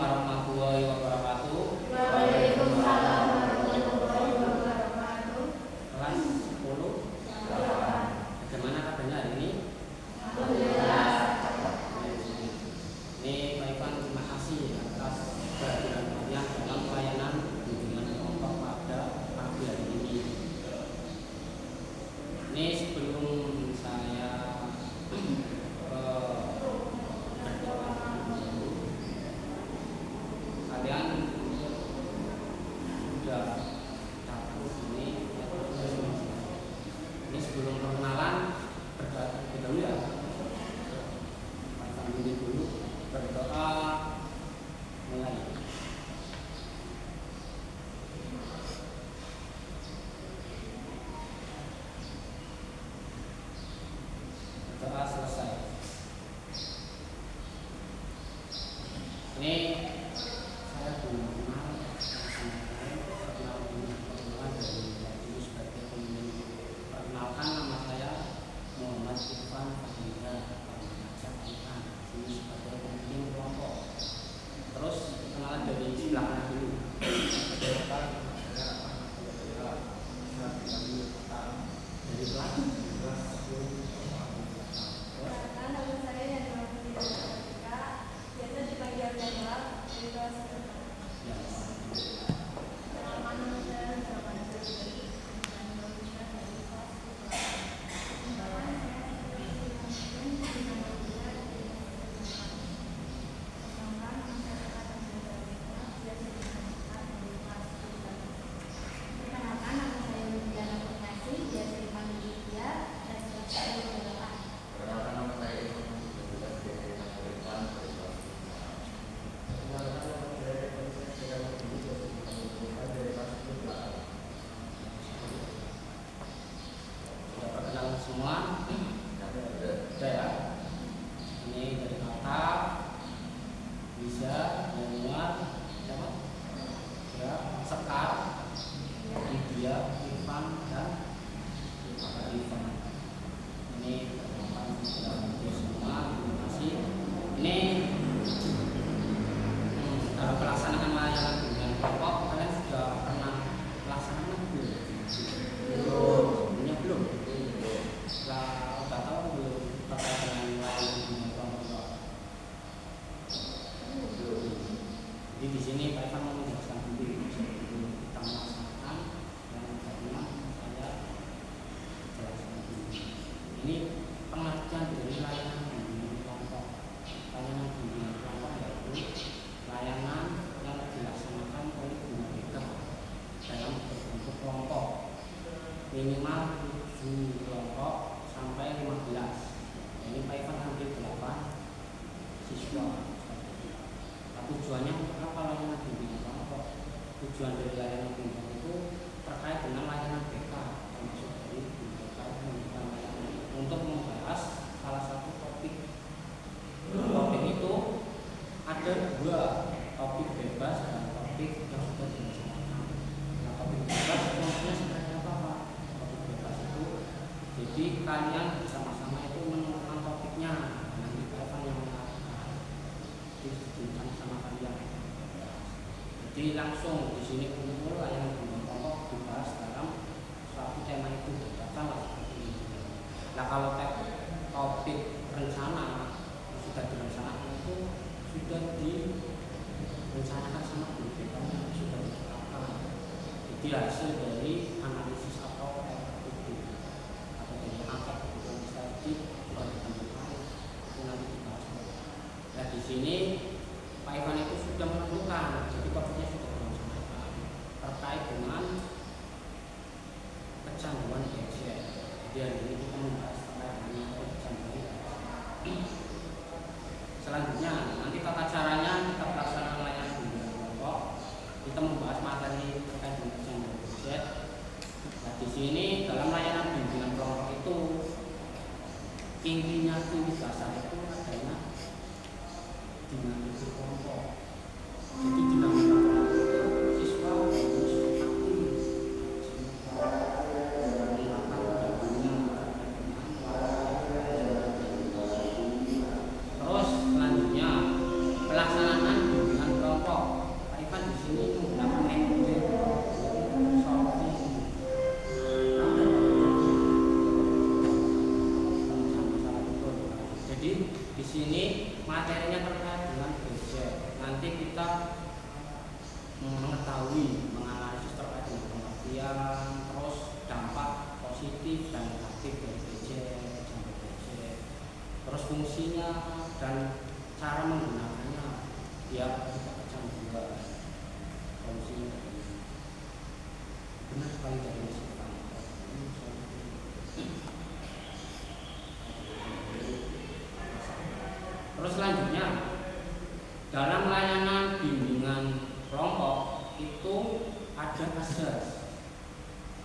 warahmatullahi wabarakatuh. Waalaikumsalam warahmatullahi wabarakatuh. Kelas 10. Bagaimana kabarnya hari ini? Alhamdulillah. Ini Pak Ivan, terima kasih atas kehadiran kalian dalam pelayanan bimbingan kelompok pada pagi hari ini. Ini sebelum saya kalian sudah tahu ini sebelum perkenalan berdoa dulu ya. Pasang diri dulu, berdoa mulai. Berdoa selesai. Ini saya belum kenal dari waktu sebagai pemimpin. Perkenalkan, nama saya Muhammad Ivan Fahira, mengajak Ivan ini sebagai pemimpin kelompok. Terus kenalan dari sebelah kanan dulu. Dari kelas. Nama saya Yanwar Fitria, biasa dipanggil Yanwar dari kelas 6. Ya. Nama saya Zaman Jari dan Indonesia dari kelas Sudah perkenalan semua? Sudah ya? Ini dari kata bisa Januar siapa? Ya, Sekar, Lydia, Ivan dan Ivan. Ini pertemuan sudah semua. Terima kasih. Ini dalam pelaksanaan layanan bimbingan kelompok kalian sudah pernah melaksanakan belum? Sebelumnya belum. Udah tahu belum terkait dengan layanan bimbingan kelompok? Jadi di sini Pak Ivan mau menjelaskan dulu sebelum kita melaksanakan yang pertama saya jelaskan dulu. Ini pengertian dari layanan bimbingan kelompok. Layanan bimbingan kelompok yaitu layanan yang dilaksanakan oleh guru BK dalam berbentuk kelompok minimal 7 kelompok sampai 15. Ini Pak Ivan ambil 8 siswa. Tujuannya untuk apa layanan bimbingan kelompok? Tujuan dari layanan bimbingan itu terkait dengan layanan BK, termasuk dari BK memberikan layanan untuk membahas salah satu topik. Topik itu ada 2, topik bebas dan topik yang sudah dilaksanakan. Nah, topik bebas maksudnya seperti apa, Pak? Topik bebas itu jadi kalian bersama-sama itu menemukan topiknya. Nanti Pak Ivan yang mengatakan disebutkan sama kalian. Jadi langsung di sini kumpul layanan bimbingan kelompok dibahas dalam suatu tema itu dikatakan seperti ini. Nah, kalau topik rencana sudah direncanakan itu sudah direncanakan sama guru BK yang sudah ditetapkan. Jadi hasil dari analisis atau RPD atau dari angka kebutuhan statistik sudah ditentukan itu nanti dibahas. Nah, di sini Pak Ivan itu sudah menemukan, jadi topiknya sudah direncanakan terkait dengan kecanduan gadget. Jadi hari ini kita membahas terkait dengan kecanduan gadget. Selanjutnya nanti tata caranya kita pelaksanaan layanan bimbingan kelompok. Kita membahas materi terkait dengan kecanduan gadget. Nah, di sini dalam layanan bimbingan kelompok itu inti dasar itu adanya dinamika kelompok. Jadi dinamika kelompok itu siswa harus aktif. Terus selanjutnya pelaksanaan bimbingan kelompok Jadi di sini materinya terkait dengan gadget. Nanti kita mengetahui, menganalisis terkait dengan pengertian, terus dampak positif dan negatif dari gadget, terus fungsinya dan cara menggunakannya biar tidak kecanduan. Fungsinya benar sekali dari Sultan. Terus selanjutnya dalam layanan bimbingan kelompok itu ada asas.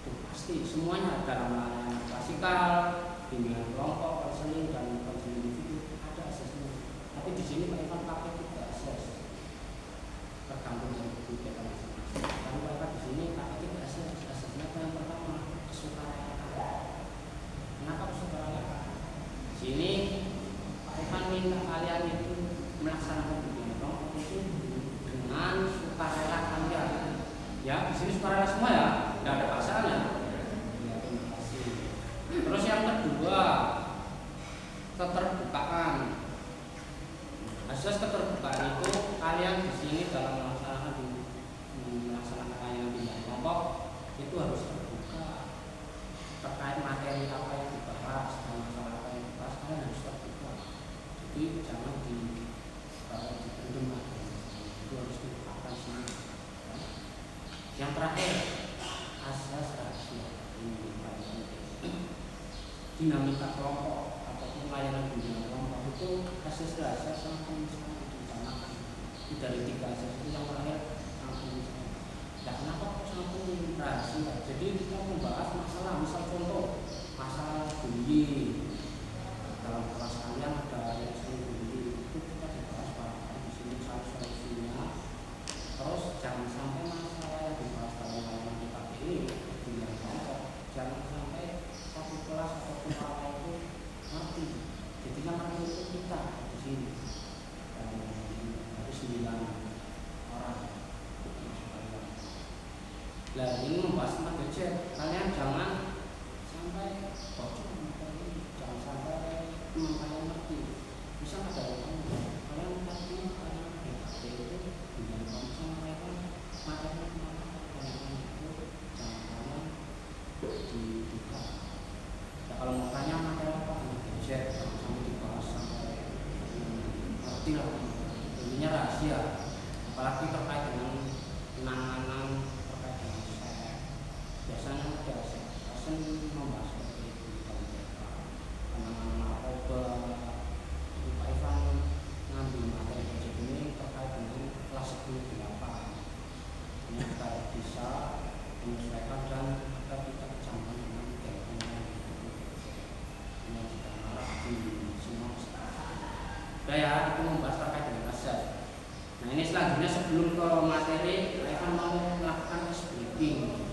Itu pasti semuanya dalam layanan klasikal, bimbingan kelompok, konseling dan konseling individu ada asasnya. Tapi di sini Pak Ivan pakai 3 asas. Tergantung dari kebijakan masing-masing. Tapi Pak Ivan di sini pakai 3 asas. Asasnya yang pertama kesukaraan. Kenapa kesukaraan? Di sini Pak Ivan minta kalian itu melaksanakan bimbingan kelompok itu dengan sukarela kalian. Ya, di sini sukarela semua ya, tidak ada paksaan. Ya, terima kasih. Terus yang kedua, keterbukaan. Asas keterbukaan itu kalian di sini dalam melaksanakan layanan bimbingan kelompok itu harus terbuka terkait materi apa yang dibahas dan masalah apa yang dibahas, kalian harus terbuka. Jadi jangan dipendam, itu harus dibukakan semua. Yang terakhir, asas rahasia. Dinamika kelompok ataupun layanan bimbingan kelompok itu asas rahasia sangat diutamakan. Dari 3 asas itu yang terakhir sangat diutamakan. Nah, kenapa kok sangat rahasia? Jadi kita membahas masalah, misal contoh masalah bullying. Dalam kelas kalian ada yang sering bullying, itu kita dibahas barangkali di sini solusinya. Terus jangan sampai masalah yang dibahas dalam layanan PKBI bimbingan kelompok, jangan sampai satu kelas ataupun apa itu mati. Jadi yang mati itu kita di sini. Harus 9 orang. Nah, ini membahas tentang gadget. Kalian jangan sampai bocor materi, jangan sampai kalian ngerti. Bisa ada orang kalian ngerti kalian itu dengan konsep mereka materi kalian itu jangan kalian dibuka. Ya, kalau mau tanya materi apa gadget, jangan sampai dibahas sampai ngerti lah. Intinya rahasia. Apalagi terkait dengan penanganan terkait dengan seks. Biasanya ada dosen membahas seperti itu, penanganan narkoba. Pak Ivan ngambil materi gadget ini terkait dengan kelas 10-8. Ini kita bisa menyesuaikan dan agar kita kecanduan dengan teknologi yang kita harap di semua masyarakat. Ya, itu membahas terkait dengan asas. Nah, ini selanjutnya sebelum ke materi, Pak Ivan mau melakukan ice breaking.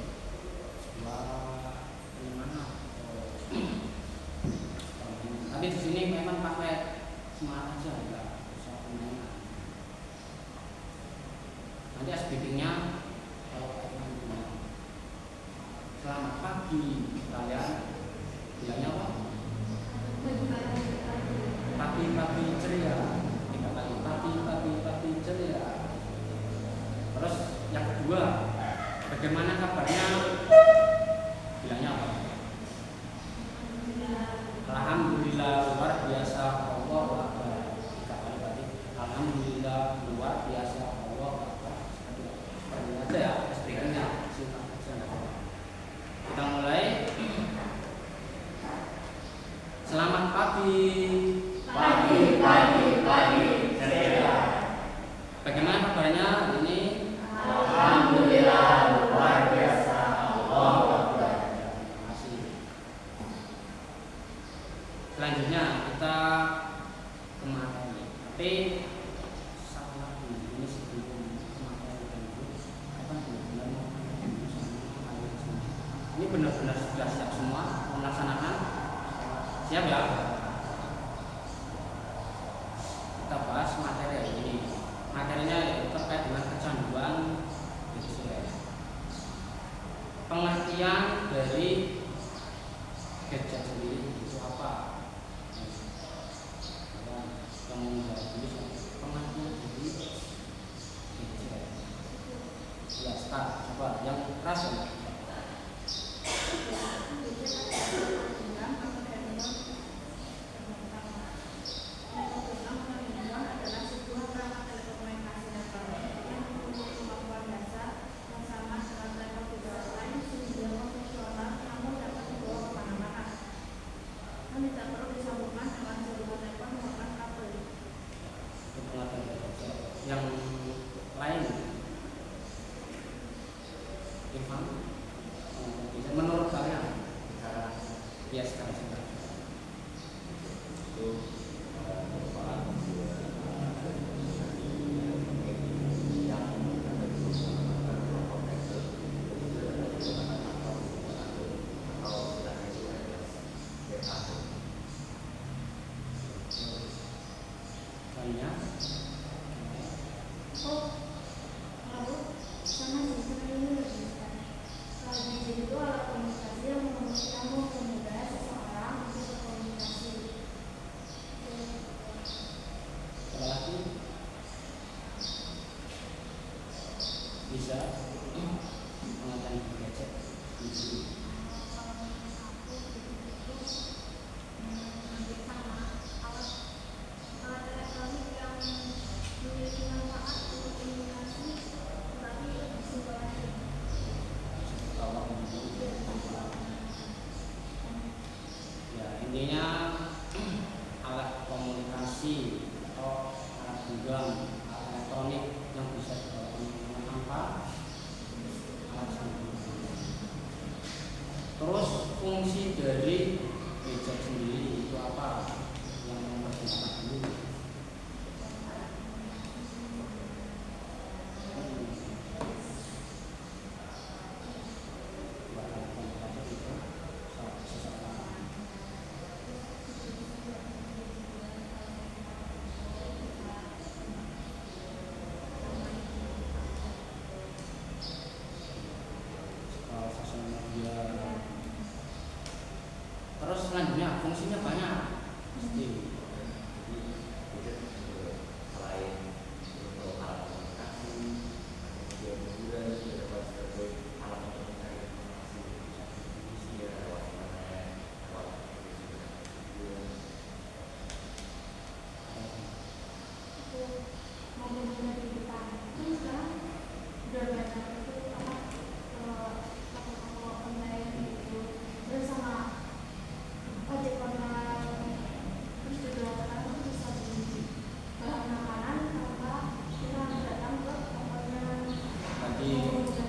Tapi di sini memang pakai semangat aja, enggak usah penyanyi. Nanti SBB-nya kalau Ivan punya. Selamat pagi kalian. Bilangnya apa? Pagi-pagi ceria. 3 kali pagi ceria. Terus yang kedua, bagaimana kabarnya? Bilangnya apa? Alhamdulillah luar biasa, Allah Akbar. 3 kali berarti alhamdulillah luar biasa, Allah Akbar. Seperti aja ya, speakernya singkat aja. Kita mulai. Selamat pagi. Pagi. Bagaimana kabarnya ini? Alhamdulillah luar biasa, Allah Akbar. Terima kasih. Selanjutnya kita ke materi. Tapi salah ini sebelum materi itu akan benar-benar ini benar-benar sudah siap semua melaksanakan. Siap ya? Kita bahas materi ini. Materinya terkait dengan kecanduan gadget. Pengertian dari gadget sendiri itu apa? tadinya. Oh, lalu sama sih sebenarnya ini lebih besar. Kalau gadget itu alat komunikasi yang memudahkan seseorang untuk berkomunikasi. Apa lagi? Bisa mengatasi gadget. Ya, intinya alat komunikasi atau alat genggam, alat elektronik yang bisa digunakan tanpa alat sambungan. Terus fungsi dari gadget sendiri itu apa? Yang mempergunakan dulu. Sosial media. Terus selanjutnya fungsinya banyak. Pasti. Selain untuk alat komunikasi, dia juga dapat sebagai alat untuk mencari informasi dia lewat internet, lewat Itu mau benar-benar digital. Kan sekarang udah banyak itu apa toko-toko online gitu. Terus sama ojek online. Terus juga sekarang bisa beli bahan makanan tanpa kita harus datang ke tokonya. Tadi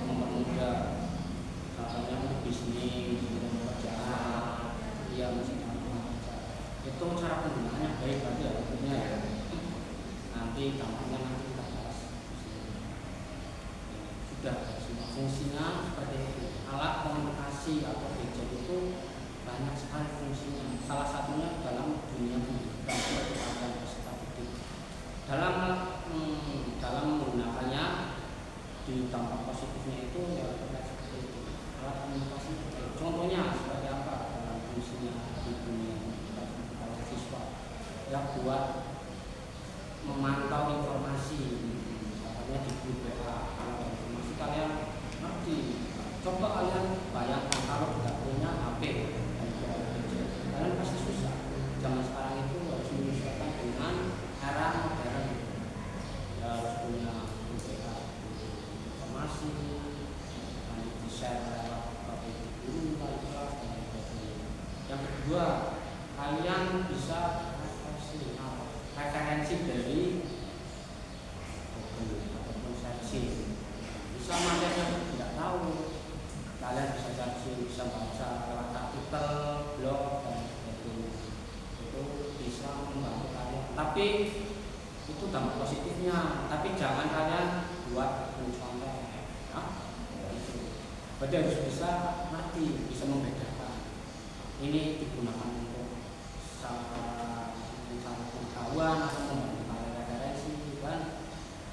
mempermudah katanya untuk bisnis, untuk pekerjaan, yang misalnya itu cara penggunaannya baik berarti ya tentunya ya. Nanti dampaknya nanti kita bahas. Sudah semua fungsinya seperti itu. Alat komunikasi atau gadget itu banyak sekali fungsinya. Salah satunya dalam dunia pendidikan dan peserta didik. Dalam menggunakannya di dampak positifnya itu ya terkait seperti itu. Alat komunikasi contohnya seperti apa dalam fungsinya di dunia para siswa ya buat memantau informasi misalnya di grup WA. Kalau ada informasi kalian ngerti, coba kalian bayangkan kalau tidak punya HP dan tidak ada gadget, kalian pasti susah. Zaman sekarang itu harus menyesuaikan dengan era modern, ya harus punya grup WA informasi, nanti di share lewat guru, kelas dan sebagainya. Yang kedua, kalian bisa referensi dari Google ataupun searching. Bisa materi yang tidak tahu, kalian bisa searching, bisa baca lewat artikel, blog dan sebagainya. Itu bisa membantu kalian. Tapi itu dampak positifnya. Tapi jangan kalian buat mencontoh. Berarti harus bisa ngerti, bisa membedakan. Ini digunakan untuk pengetahuan atau membantu referensi dan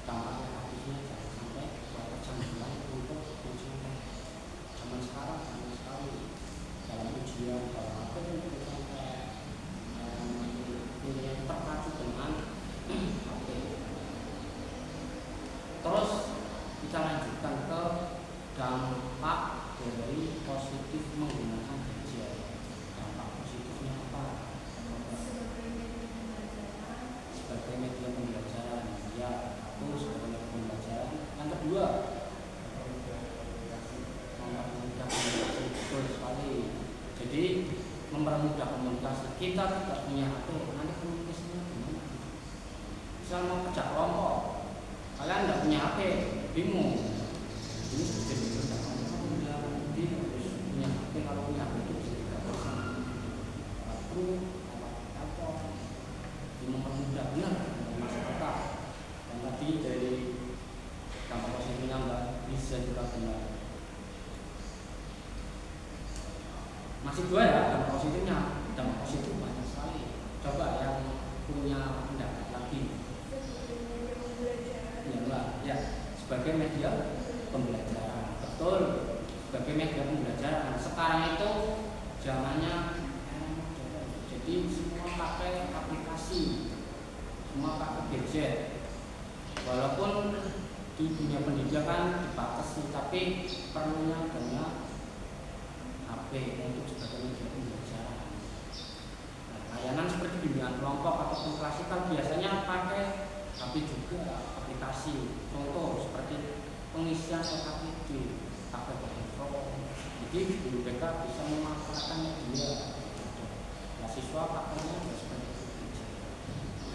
dampak negatifnya jangan sampai buat kecanduan untuk mencontoh. Zaman sekarang banyak sekali dalam ujian dalam apa yang mencontoh ini yang terpacu dengan HP. Terus kita lanjutkan ke dampak dari positif menggunakan gadget. Dampak positifnya apa? Sebagai media pembelajaran, ya, itu sebagai media pembelajaran. Yang kedua, mempermudah komunikasi, betul sekali. Jadi mempermudah komunikasi. Kita tidak punya HP, nanti komunikasinya gimana? Misal mau kerja kelompok, kalian tidak punya HP, bingung. Ini sudah dikerjakan dia harus punya HP, kalau punya HP itu bisa dikatakan grup apa ini mempermudah benar masyarakat. Dan tadi dari dampak positifnya Mbak bisa juga benar. Masih dua ya dampak positifnya. Dampak positif banyak sekali. Coba yang punya pendapat lagi sebagai media pembelajaran. Betul, sebagai media pembelajaran. Sekarang itu zamannya jadi semua pakai aplikasi, semua pakai gadget. Walaupun di dunia pendidikan dibatasi, tapi perlunya banyak HP untuk sebagai media pembelajaran. Nah, layanan seperti bimbingan kelompok ataupun klasikal biasanya pakai HP juga, aplikasi. Contoh seperti pengisian SKPD pakai handphone. Jadi guru BK bisa memanfaatkan media. Nah, siswa pakainya seperti itu.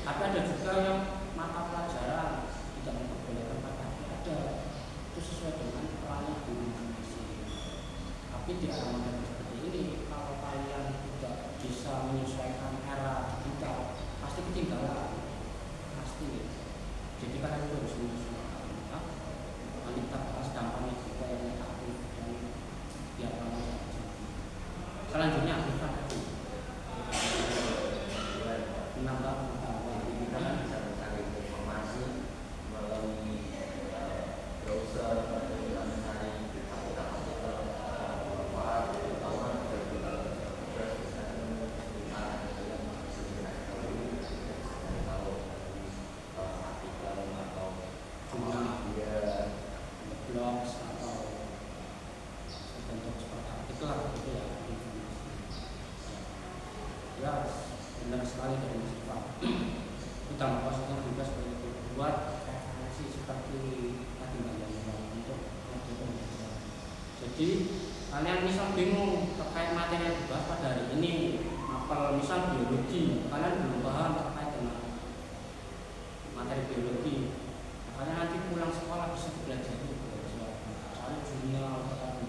Tapi ada juga yang mata pelajaran tidak memperbolehkan pakai HP, ada. Itu sesuai dengan perannya guru masing-masing. Tapi di era modern seperti ini, kalau kalian tidak bisa menyesuaikan era digital, pasti ketinggalan, pasti. Jadi kalian harus menyesuaikan. Nanti kita bahas dampaknya juga yang negatif dan biar kamu selanjutnya kita menambah pengetahuan. Kita kan bisa mencari informasi melalui browser, atau kita mencari artikel-artikel pengetahuan dari kalau artikel atau media blog atau bentuk seperti artikel gitu ya, informasi. Ya benar sekali dari Mas Pak. Kita maksudnya juga seperti itu, buat referensi seperti tadi Mbak Yani untuk pembelajaran. Jadi kalian misal bingung terkait materi yang dibahas pada hari ini, apal misal biologi, kalian belum paham terkait dengan materi biologi, kalian nanti pulang sekolah bisa belajar cari jurnal, cari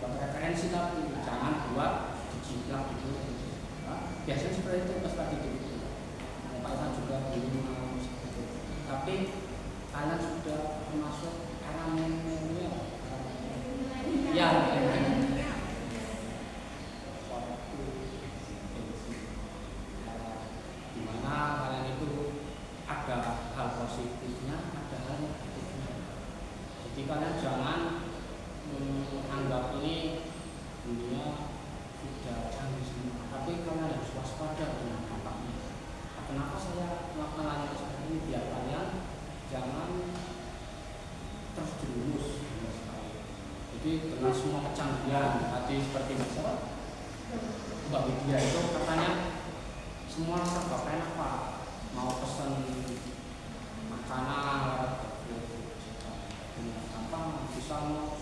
buat referensi, tapi jangan buat dijiplak gitu. Biasanya seperti itu pas tadi gitu. Kita juga belum seperti itu. Tapi kalian sudah termasuk era milenial. Ya, dimana kalian itu ada hal positifnya, ada hal negatifnya. Jadi kalian jangan anggap ini dunia sudah canggih semua, tapi kalian harus waspada dengan dampaknya. Kenapa saya melakukan hal seperti ini? Biar kalian jangan terus jerumus. Jadi dengan semua kecanggihan tadi seperti misalnya Mbak Widya itu katanya semua serba enak Pak, mau pesan makanan dengan gampang bisa mau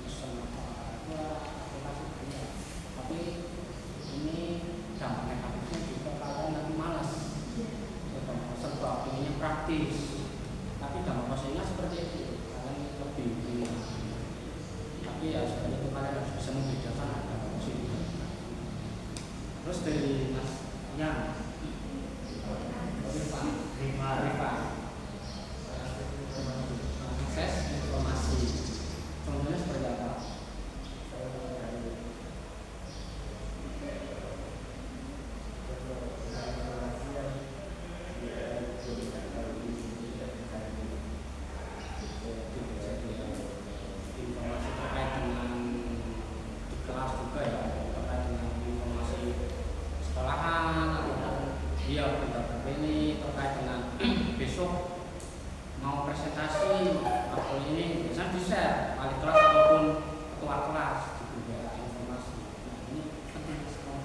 pesan apa aplikasi punya. Tapi ini dampak negatifnya juga kalian nanti malas, serba pengennya praktis. Tapi dampak positifnya seperti itu, kalian lebih punya. Tapi ya seperti itu kalian harus bisa membedakan dampak positif. Terus dari Mas Yang Rifa akses informasi, contohnya seperti apa? Informasi terkait dengan di kelas juga ya, terkait dengan informasi sekolahan atau dia berita ini terkait dengan besok mau presentasi atau ini bisa di-share wali kelas ataupun ketua kelas juga informasi. Nah ini penting sekali.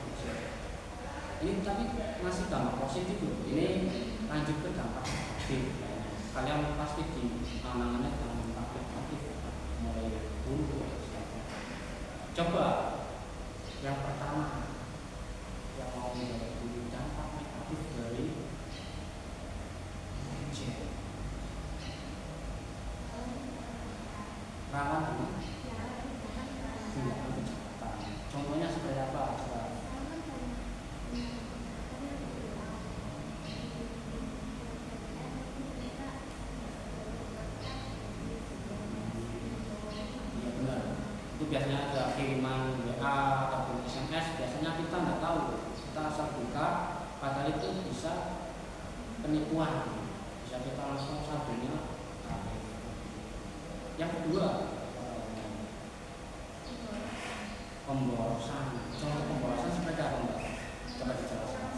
Ini tapi masih dampak positif loh. Ini lanjut ke dampak negatif. Kalian pasti di tangannya dampak negatif mulai dulu. Coba yang pertama yang mau menjadi dampak negatif dari rawan dengan kejahatan. Contohnya seperti apa? Iya benar. Itu biasanya ada kiriman WA ataupun SMS. Biasanya kita nggak tahu. Kita asal buka, padahal itu bisa penipuan. Bisa kita langsung saldonya Yang kedua, pemborosan. Contoh pemborosan seperti apa, Mbak? Coba dijelaskan.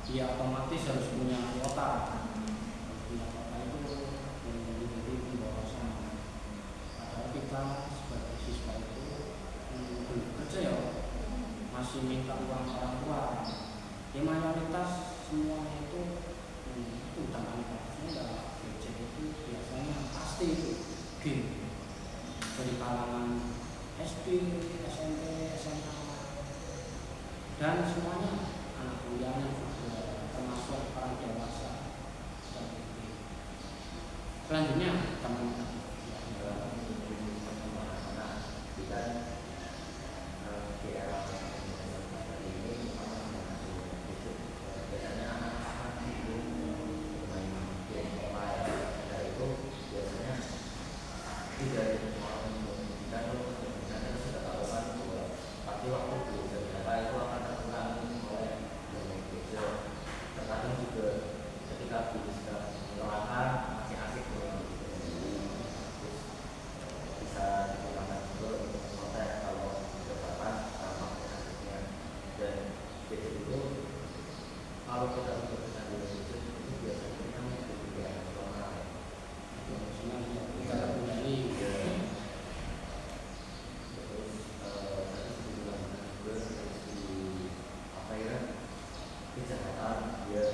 Dia otomatis harus punya kuota. Punya kuota itu menjadi pemborosan. Padahal kita sebagai siswa itu belum kerja ya, masih minta uang orang tua. Ya mayoritas semuanya itu utang maksudnya gadget itu biasanya pasti itu game dari kalangan SD, SMP, SMA, dan semuanya anak kuliahnya juga termasuk orang dewasa. Selanjutnya teman-teman kita di era ini biasanya anak-anak itu main game mobile, dan itu biasanya tidak dan sebenarnya sudah tahu kan bahwa pasti waktu berbicara itu akan terkurangi oleh bermain gadget. Terkadang juga ketika bisa melanggar masih asik bermain gadget, bisa digunakan juga untuk konten kalau kedapatan sama asiknya. Dan gadget itu kalau kita berkesan dengan gadget itu biasanya kita mengikuti gaya nasional. itu maksudnya kita kembali kejahatan dia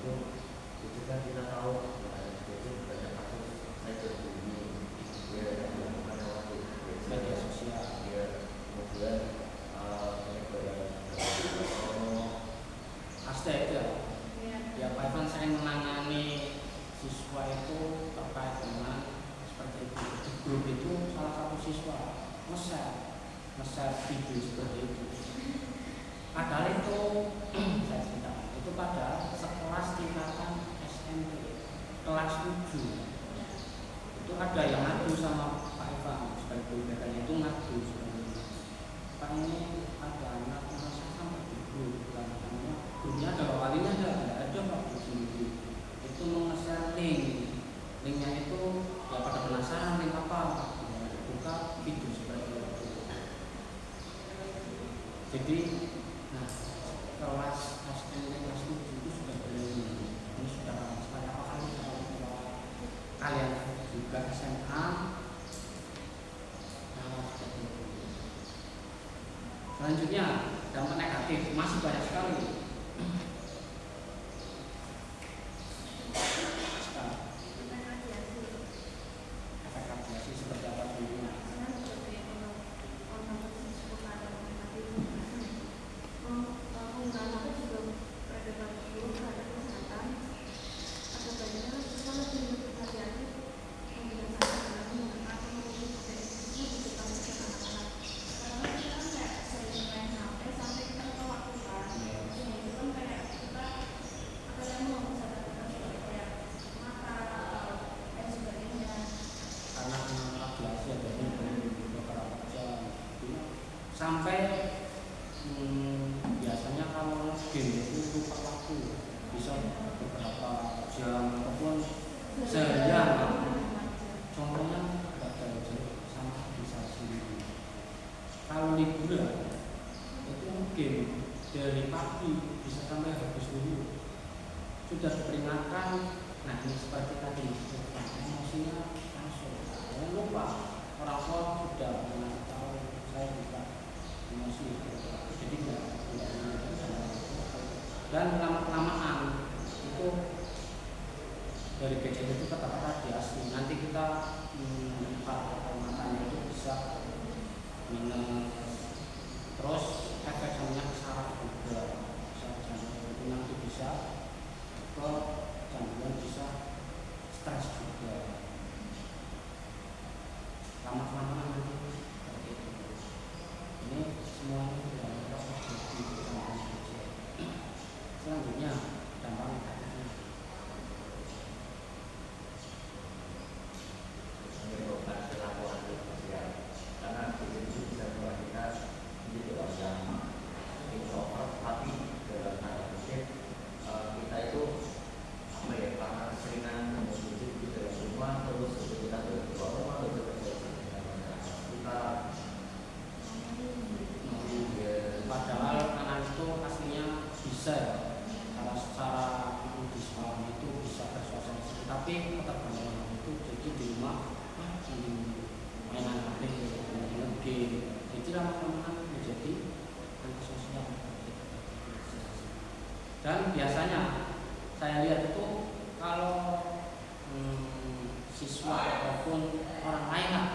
itu kan kita tahu gadget banyak kasus cyberbullying dia dilakukan lewat media sosial. dia kemudian penyebaran Asta itu ya Pak Ivan sering menangani siswa itu terkait dengan seperti itu. Di grup itu salah satu siswa nge-share video seperti itu. Padahal itu saya cerita itu pada sekelas tingkatan SMP kelas 7 itu ada yang ngadu sama Pak Ivan sebagai guru BK-nya itu ngadu sebenarnya. Pak ini ada anak merasa sama di grup dan namanya grupnya ada walinya ada Pak di sini itu nge-share linknya itu ya pada penasaran link apa buka video seperti itu. Jadi nah kelas SMP kelas 7 itu sudah ini sudah seperti apa kali kalau kalian juga SMA seperti itu. Selanjutnya dampak negatif masih banyak sekali. Efek radiasi seperti apa contohnya? Sampai biasanya kalau game itu lupa waktu bisa beberapa jam ataupun seharian. Contohnya belajar sama bisa sendiri. Kalau liburan itu game dari pagi bisa sampai habis dulu. Sudah diperingatkan, nah ini seperti tadi emosinya langsung. Jangan lupa orang tua sudah tahu saya juga emosi jadi dan lama-lamaan itu dari gadget itu tetap radiasi. Nanti kita matanya itu bisa minus, terus efek sampingnya ke saraf juga itu nanti bisa ke gangguan, bisa stres juga lama-lamaan nanti seperti itu. Ini semuanya dalam proses jadi sama gadget. Selanjutnya dampak negatifnya menyebabkan perilaku antisosial karena gadget itu bisa membuat kita tapi ketergantungan itu jadi di rumah mainan HP, mainan game, jadi lama-lama menjadi antisosial. Dan biasanya saya lihat itu kalau siswa ataupun orang lain lah,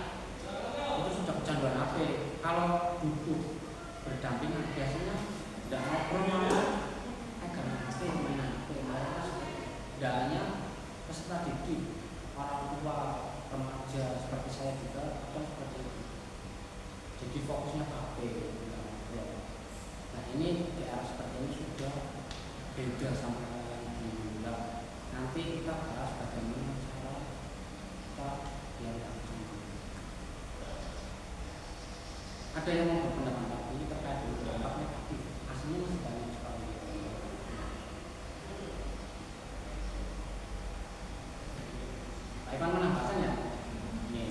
itu sudah kecanduan HP. Kalau duduk berdampingan biasanya tidak ngobrol malah pegang HP, mainan HP, tidak hanya peserta didik, orang tua, remaja seperti saya juga atau seperti itu. Jadi fokusnya ke HP. Nah ini di arah seperti ini sudah beda sama yang dulu. Nanti kita bahas bagaimana cara kita biar candu. Ada yang mau berpendapat ini terkait dengan dampak negatif, aslinya masih banyak sekali. Pak Ivan menambahkannya.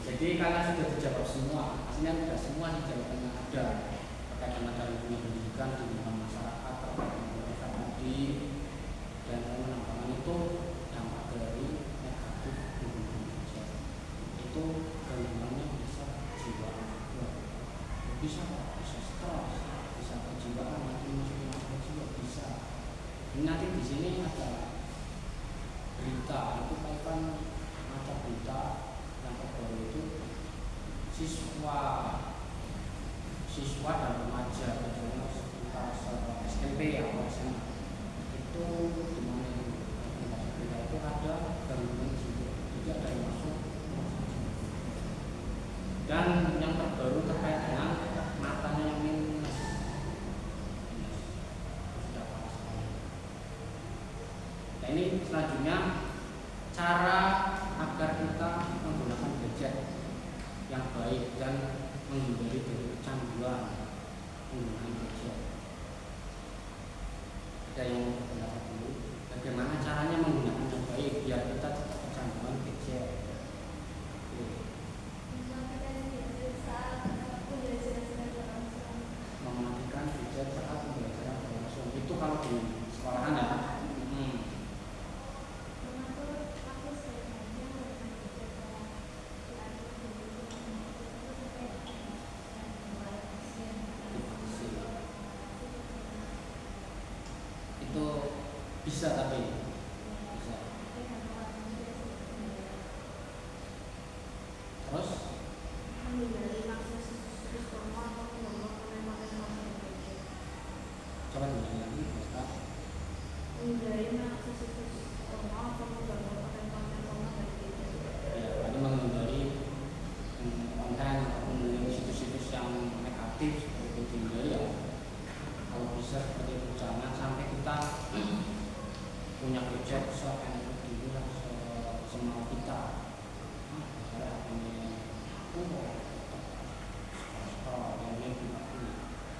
Jadi kalian sudah dijawab semua, aslinya tidak semua di jawabannya ada terkait dengan cara pendidikan di lingkungan masyarakat, terkait dengan tadi, dan menambahkan itu dampak dari negatif hubungan sosial. Itu gangguannya bisa kejiwaan, bisa stres, bisa kejiwaan, nanti masuk jiwa bisa. Ini nanti di sini ada berita itu Pak Ivan baca berita yang terbaru itu siswa dan remaja biasanya sekitar SMP atau SMA itu dimana berita itu ada gangguan jiwa, tidak ada yang masuk. Dan yang terbaru terkait dengan matanya yang minus. Nah ini selanjutnya cara agar kita menggunakan gadget yang baik dan menghindari dari kecanduan penggunaan gadget. Ada yang berpendapat dulu, bagaimana caranya menggunakan yang baik biar kita tidak kecanduan gadget. Mematikan gadget saat pembelajaran berlangsung. Itu kalau di sekolahan ya. Itu bisa tapi bisa. Terus coba diulangi lagi, Ustaz. Ya, tadi menghindari konten ataupun situs-situs yang negatif seperti itu dihindari ya. Kalau bisa seperti itu, jangan sampai kita punya gadget seenak dulu lah, semau kita.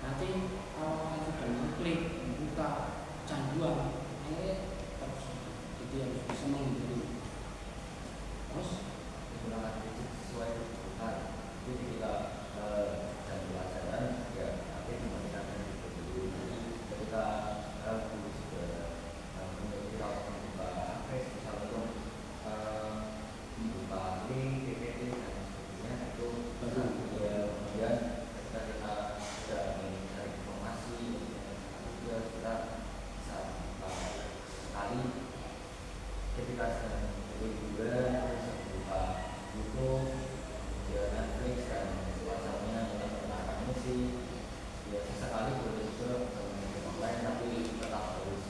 Nanti kalau kita sudah mengklik, membuka canduan, terus jadi harus bisa menghindari. Terus menggunakan gadget sesuai kebutuhan. Jadi ketika jam pelajaran ya HP dibandingkan dengan dulu. Ketika guru sudah menurut kita membuka HP, misalnya itu membuka link, PPT dan sebagainya itu baru ya. Kemudian ketika kita sudah mencari informasi, ya kita bisa sekali ketika sedang liburan buka YouTube, kemudian Netflix dan semacamnya yang menggunakan musik. Ya sesekali boleh juga bermain online, tapi tetap harus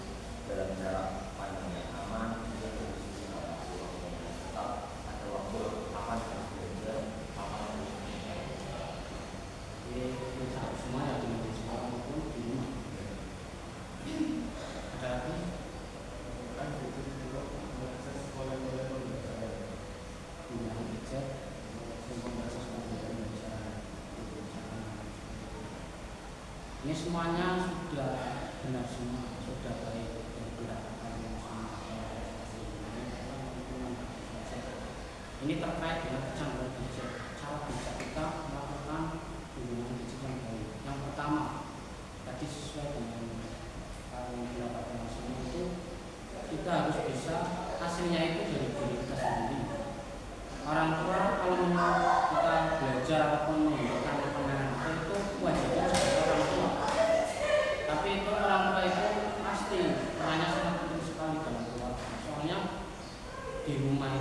dalam jarak pandang yang aman. Juga harus tetap ada waktu kapan harus belajar, kapan harus belajar. ini harus semua ya di sekolah maupun di rumah. Ada lagi? Kan itu juga mengakses sekolah-sekolah pembelajaran Penggunaan gadget untuk membaca pembelajaran. Ini semuanya sudah benar semua, sudah baik dan dilakukan ini terkait dengan kecanduan gadget. Cara bisa kita melakukan penggunaan gadget yang baik. Yang pertama, tadi sesuai dengan yang dilakukan semua itu kita harus bisa hasilnya itu dari diri kita sendiri.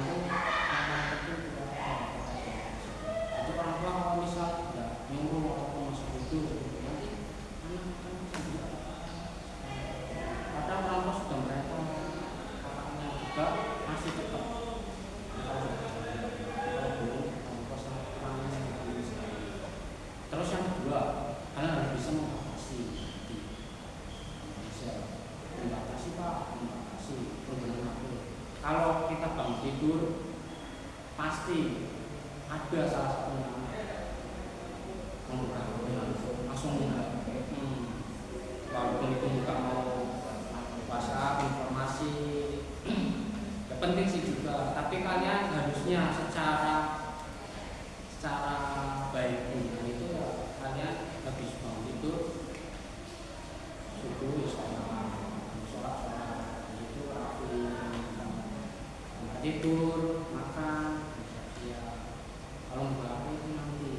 itu anak itu jadi orang tua kalau misal nggak nyuruh ataupun masuk itu nanti anak kan sendiri kadang orang tua sudah mereka kakaknya juga masih tetap kalau belum orang tua sangat kurang sekali. Terus yang kedua kalian harus bisa membatasi Pak, membatasi penggunaan HP. Kalau kita bangun tidur pasti ada salah satunya membuka HP langsung walaupun itu nggak mau WhatsApp informasi ya penting sih juga, tapi kalian harusnya secara baik itu ya, kalian habis bangun tidur subuh ya sholat itu rapi tidur makan ya kalau nggak itu nanti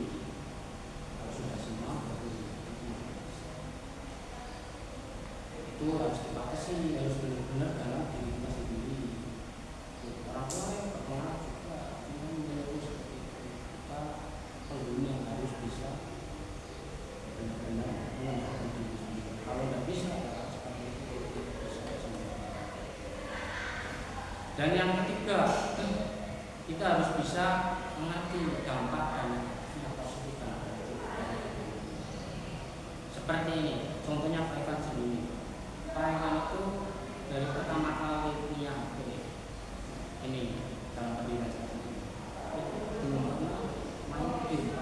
kalau sudah semua baru itu harus dibatasi, harus benar-benar dalam diri kita sendiri. Orang tua yang berpengaruh juga menjadi seperti itu. Kita pengguna harus bisa benar-benar mengenalkan diri sendiri. Kalau nggak bisa ya seperti itu bisa sendiri. Dan yang ketiga, kita harus bisa mengerti dampak dan efeknya positif dan negatif. Seperti ini, contohnya Pak Ivan sendiri. Pak Ivan itu dari pertama kali punya HP ini dalam pendidikan itu belum pernah main game.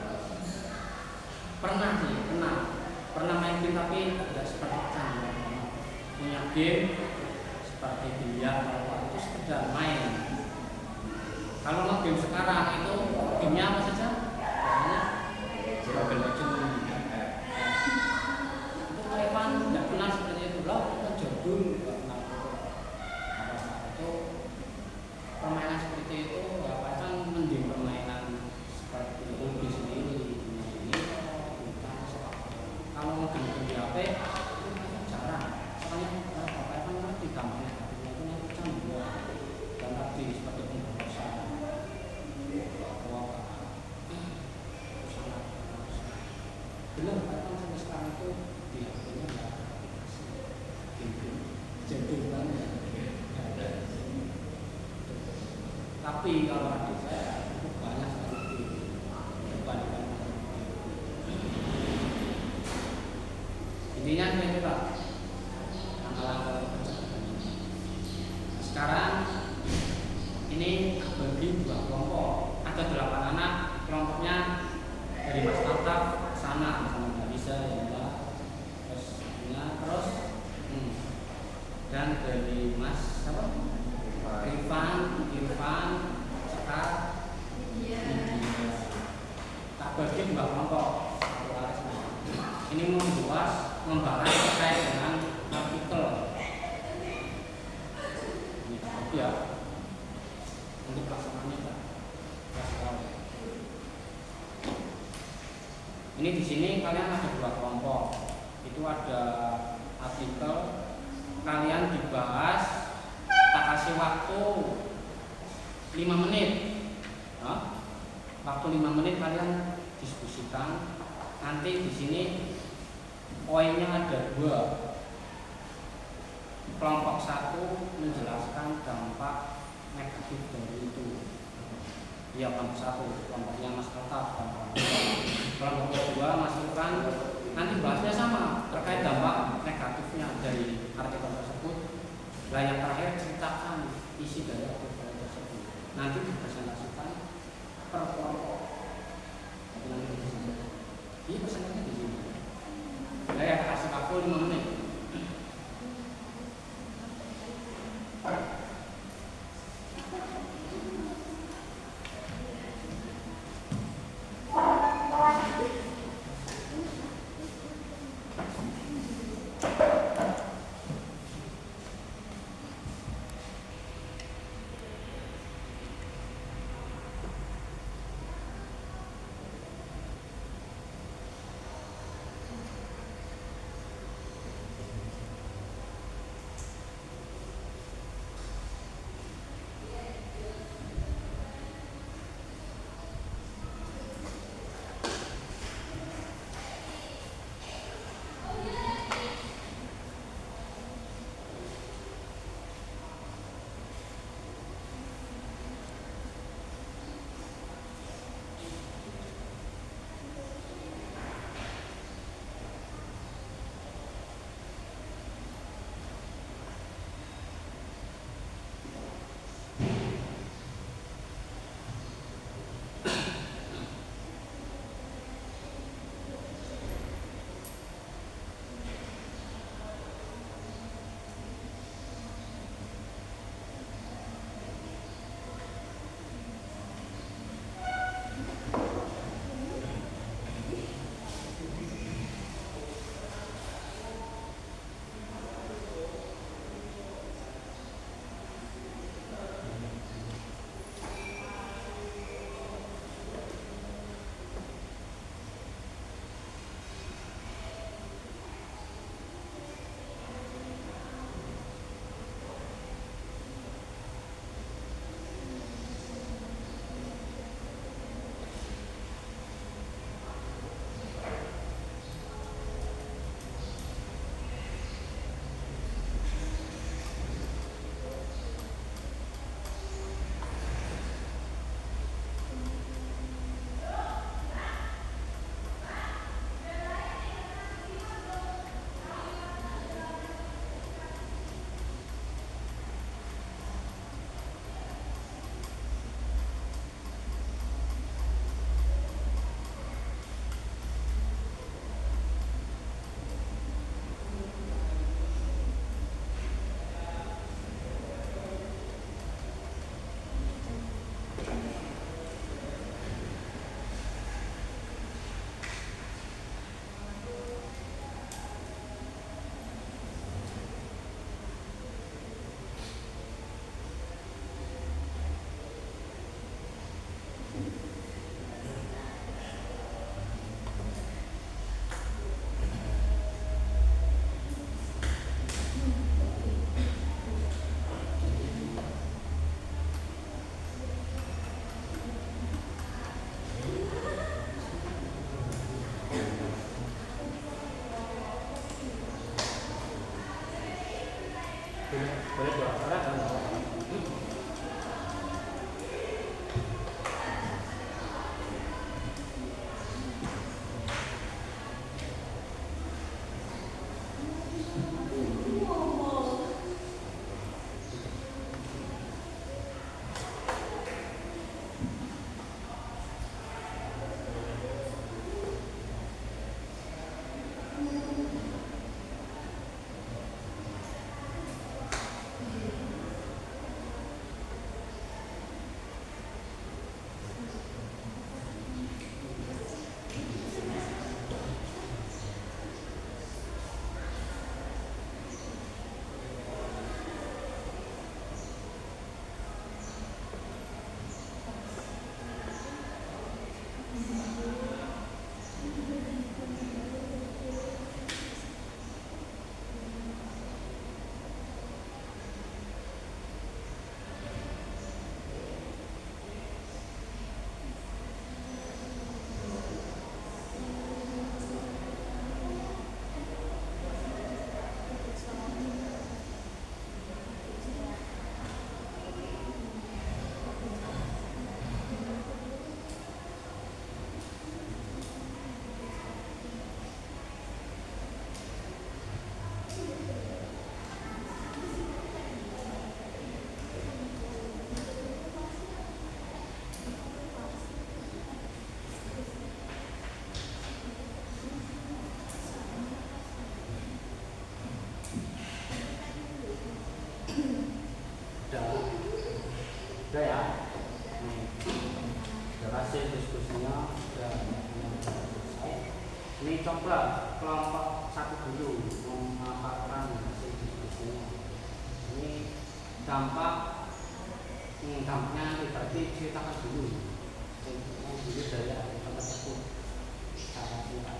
Pernah main game tapi tidak seperti Chan. Punya game seperti biliar atau itu sekedar main. Kalau mau game sekarang itu gamenya apa saja? Mobile Legends. Itu Pak Ivan tidak kenal seperti itu loh, itu jadul nggak kenal itu permainan seperti itu ya Pak Ivan mending permainan seperti hobi sendiri ini kalau mau game di HP itu jarang soalnya Pak Ivan ngerti dampaknya itu nanti cambuk dan tadi seperti pembosan belum kan sampai sekarang itu di HP-nya nggak ada aplikasi game jadul banget. Tapi kalau adik saya itu banyak sekali dibandingkan intinya itu Pak langkah-langkah pencegahan. Sekarang ini bagi dua kelompok, ada 8 anak, kelompoknya dari Mas Altaf sana sama nggak bisa ya Mbak terus dan dari Mas apa Irfan Sekar tak bagi dua kelompok ini membahas terkait dengan artikel ini ya untuk pelaksanaannya Pak kasih tahu. Ini di sini kalian ada 2 kelompok. Itu ada artikel kalian dibahas, tak kasih waktu 5 menit. Nah, waktu 5 menit kalian diskusikan. Nanti di sini poinnya ada 2. Kelompok 1 menjelaskan dampak negatif dari itu. Ya kelompok 1, kelompoknya Mas Altaf, kelompok kedua Mas Irfan nanti bahasnya sama terkait dampak negatifnya dari artikel tersebut. Nah yang terakhir ceritakan isi dari artikel tersebut. Nanti dipresentasikan per kelompok. Ini presentasinya di sini. Saya kasih waktu 5 menit. suara dan udah ya. Nih, udah hasil diskusinya udah selesai. Ini coba kelompok satu dulu memaparkan hasil diskusinya. Ini dampaknya berarti ceritakan dulu. Ceritakan dulu dari ahli tersebut secara singkat.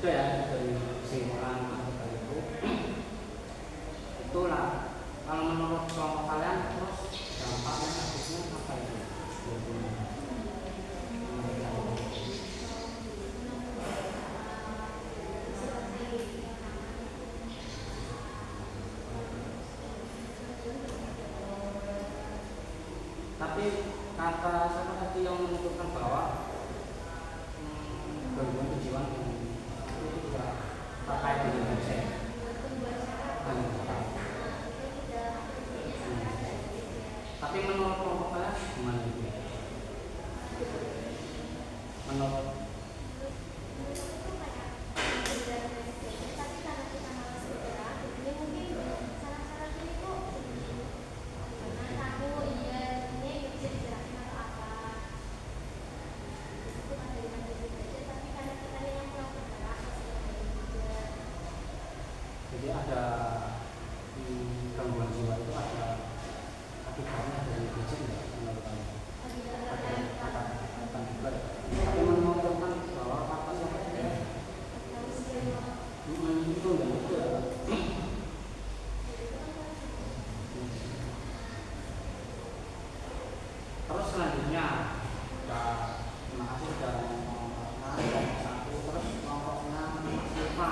Itu ya dari kesimpulan artikel itulah kalau menurut kelompok kalian terus dampaknya habisnya apa itu? Tapi kata siapa tadi yang menunjukkan bahwa gangguan kejiwaan itu juga terkait dengan dosen. Tapi menurut kelompok saya gimana itu? Menurut jadi ada gangguan jiwa itu ada akibatnya dari gadget nggak menurut kamu? Akan juga. Tapi menunjukkan bahwa kata siapa itu enggak itu ya. Terus selanjutnya terima kasih sudah menonton satu terus kelompoknya lima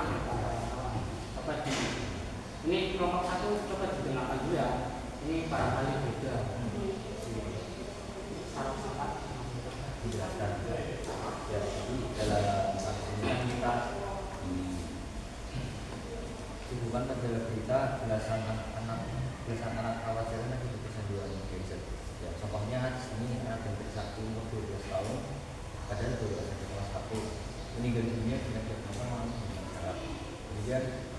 coba ini kelompok satu coba didengarkan dulu ya, ini barangkali beda saraf sifat dijelaskan ya. Jadi dalam kasus ini kan kita dihubungkan pada berita belasan anak khawatirnya di kecanduan gadget. Ya, contohnya di sini anak yang bersatu umur 12 tahun, padahal baru saja kelas 1, meninggal dunia dengan diagnosa dengan saraf. Kemudian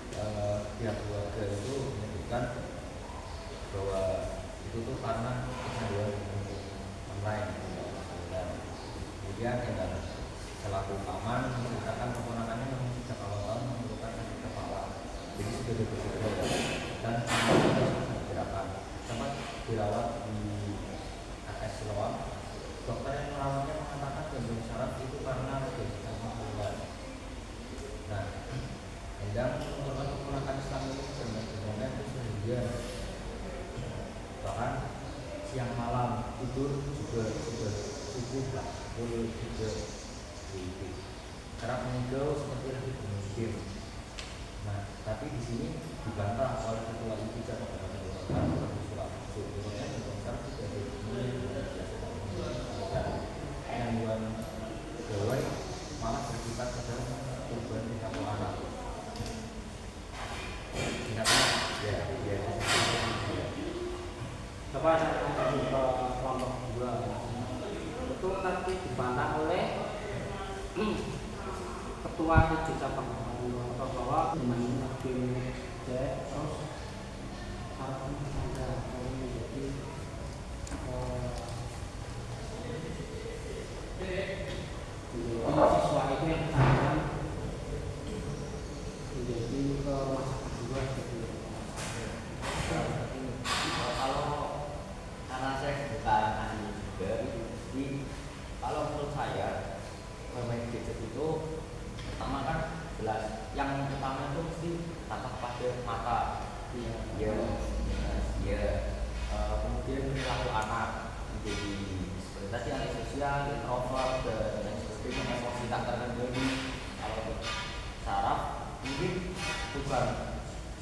pihak keluarga itu menyebutkan bahwa itu tuh karena kecanduan online. Kemudian yang selaku paman menceritakan keponakannya yang sejak awal tahun memerlukan sakit kepala, jadi sudah bergejala dan sempat dirawat di AS Siloam. Dokter yang merawatnya mengatakan gangguan saraf itu karena obesitas muskular. Nah, Endang merupakan keponakan Islam ini sebenarnya itu seharian, bahkan siang malam tidur juga sudah subuh lah, boleh juga kerap mengigau seperti lagi bermain game. Nah, tapi di sini dibantah oleh ketua IPI Jakarta Selatan, sebetulnya Jakarta tidak gangguan gawai malah bersifat pada korban di satu anak. Coba saya akan ke kelompok 2 itu nanti dibantah oleh ketua IPI Cabang bahwa dengan game terus harapannya ada menjadi siswa itu yang kecanduan menjadi masa kedua gitu. Kalau karena saya bukan ahli juga, jadi kalau menurut saya bermain gadget itu pertama kan jelas yang utama itu mesti tampak pada mata, kemudian perilaku anak menjadi seperti tadi antisosial, introvert dan lain sebagainya, emosi tak terkendali. Kalau untuk saraf mungkin bukan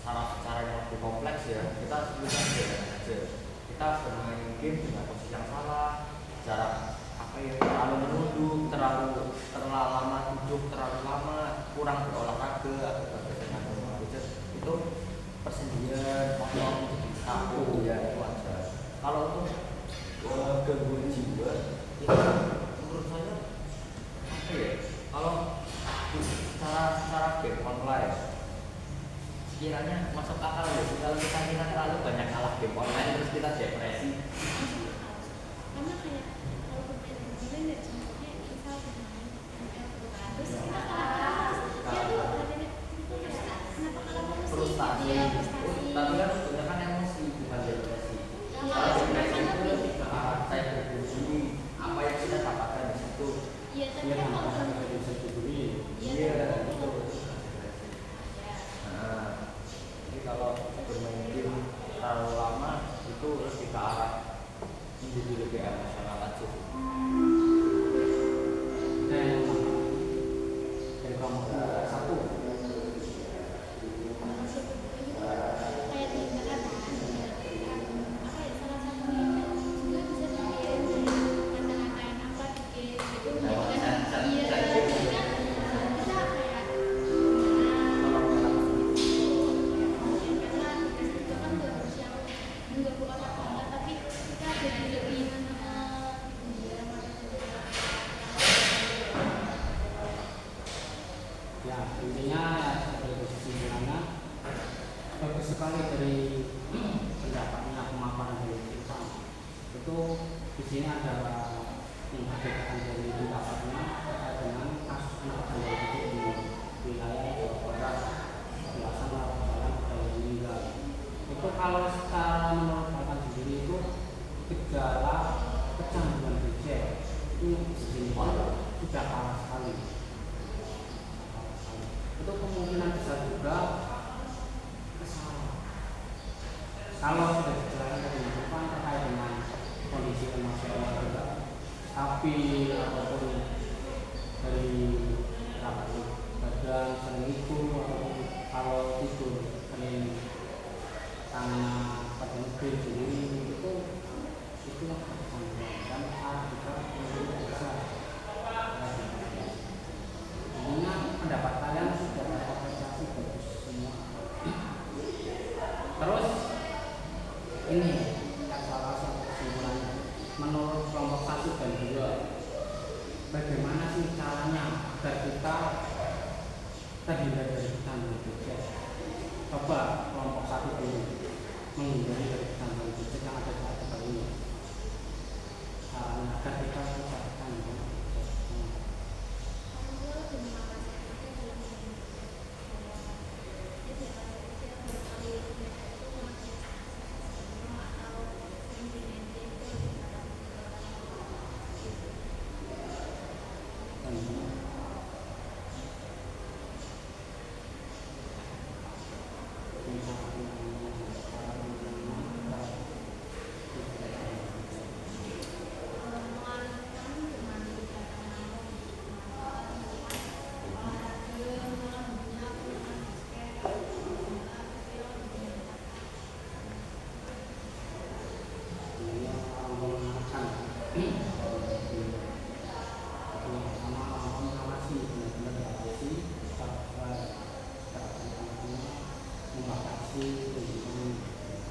saraf secara yang lebih kompleks ya, kita sebutkan aja kita bermain game dengan posisi yang salah, cara terlalu menunduk, terlalu lama duduk, terlalu lama kurang berolahraga atau dengan gadget itu persendian potong kaku ya, itu aja. Kalau untuk gangguan jiwa itu menurut saya kalau secara game online sekiranya masuk akal ya, kalau kita terlalu banyak kalah game online terus kita depresi. Karena kayak kalau bermain online ya contohnya misal bermain ML terus kita kalah kenapa kalah Frustasi. Tapi kan kebanyakan emosi bukan depresi. Kalau depresi itu lebih ke arah cyberbullying, apa yang kita dapatkan di situ. Iya, tapi Iya, kalau kita bisa dibully. Iya, itu. Nah, jadi kalau bermain game terlalu lama itu lebih ke arah menjadi lebih emosional aja. Dan dari kelompok 1 kayak tindakan apa ya salah satunya juga bisa dibiayain Ya intinya ya sebagai kesimpulannya bagus sekali dari pendapatnya pemaparan dari kita itu di sini ada memperbedakan dari pendapatnya terkait dengan kasus penangkapan dari itu di wilayah Jawa Barat belasan jalan budaya meninggal itu kalau secara menurut Bapak sendiri itu gejala kecanduan gadget itu di sini sudah parah sekali. Itu kemungkinan besar juga kesalahan. Kalau sudah dijelaskan dari depan terkait dengan kondisi emosional juga, tapi ataupun dari rapat badan sering itu ataupun kalau tidur sering tangannya pada negeri sendiri itu kecanduan dan juga menjadi besar. Intinya pendapat kalian sudah terapresiasi bagus semua. Terus ini salah satu kesimpulannya menurut kelompok 1 dan 2 bagaimana sih caranya agar kita terhindar dari kecanduan gadget. Coba kelompok 1 dulu menghindari dari kecanduan gadget yang ada saat ini. Caranya agar kita tidak kecanduan.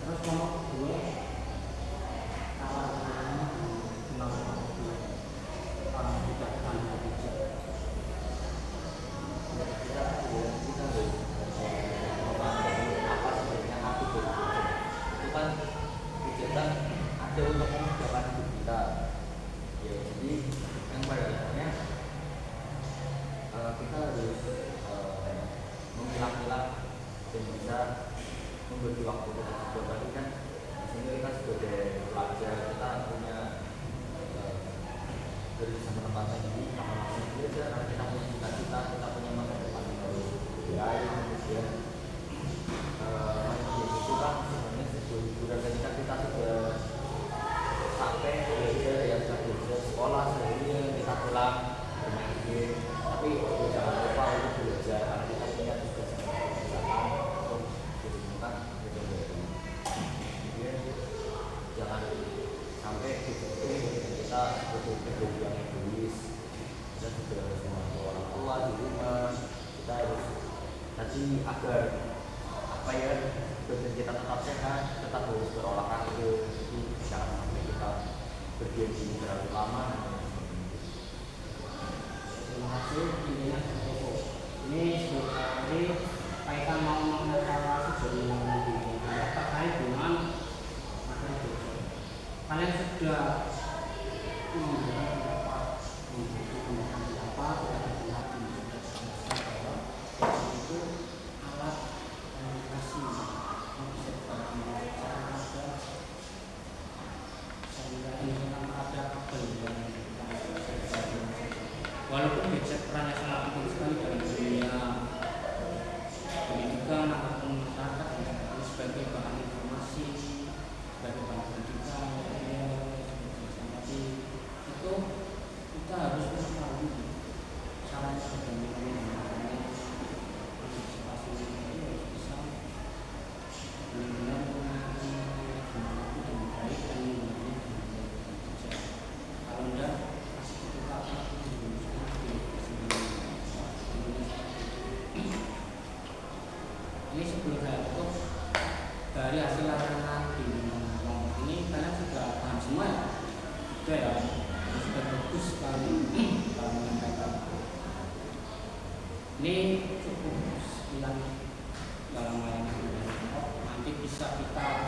Terus nomor 2 tawarannya tentang orang tidak kecanduan gadget. Kita harus memahami apa sebenarnya arti dari gadget. Itu kan gadget kan ada untuk memudahkan hidup kita. Ya, jadi yang pada akhirnya kita harus memilah-milah dan bisa memberi waktu kita juga. Tapi kan di sini kita sebagai pelajar kita punya dari sama tempatnya ini sama-sama belajar, kita punya cita-cita, kita punya masa depan yang harus diraih. Kemudian main game itu kan sebenarnya sebuah hiburan ketika kita sudah sampai belajar ya sudah belajar sekolah seharian kita pulang bermain game, tapi jangan lupa untuk belajar karena kita punya tugas yang misalkan untuk ditemukan gitu. Kemudian jangan sampai kita seperti pribadi yang egois. Kita juga harus membantu orang tua di rumah. Kita harus tadi agar apa ya badan kita tetap sehat, tetap harus berolahraga. Jadi jangan sampai kita berdiam diri terlalu lama. Terima kasih. Intinya seperti itu. Ini sekali kaitan mau mengevaluasi dari yang terkait dengan materi dosen. Kalian sudah memberikan pendapat, sudah terlihat bahwa itu alat komunikasi yang bisa dipakai secara ada sehingga ini ada kabel yang walaupun gadget perannya sangat penting sekali dalam dunia pendidikan ataupun masyarakat sebagai bahan informasi, sebagai bahan pendidikan, tapi itu kita harus mengetahui caranya bagaimana antisipasi itu harus bisa benar-benar menggunakan dengan baik dan menggunakan kalau enggak pasti kita akan ini sebelum saya tutup dari hasil laporan di kelompok ini kalian sudah paham semua ya? Sudah ya, sudah bagus sekali. Ini cukup sekian dalam layanan internet. Nanti bisa kita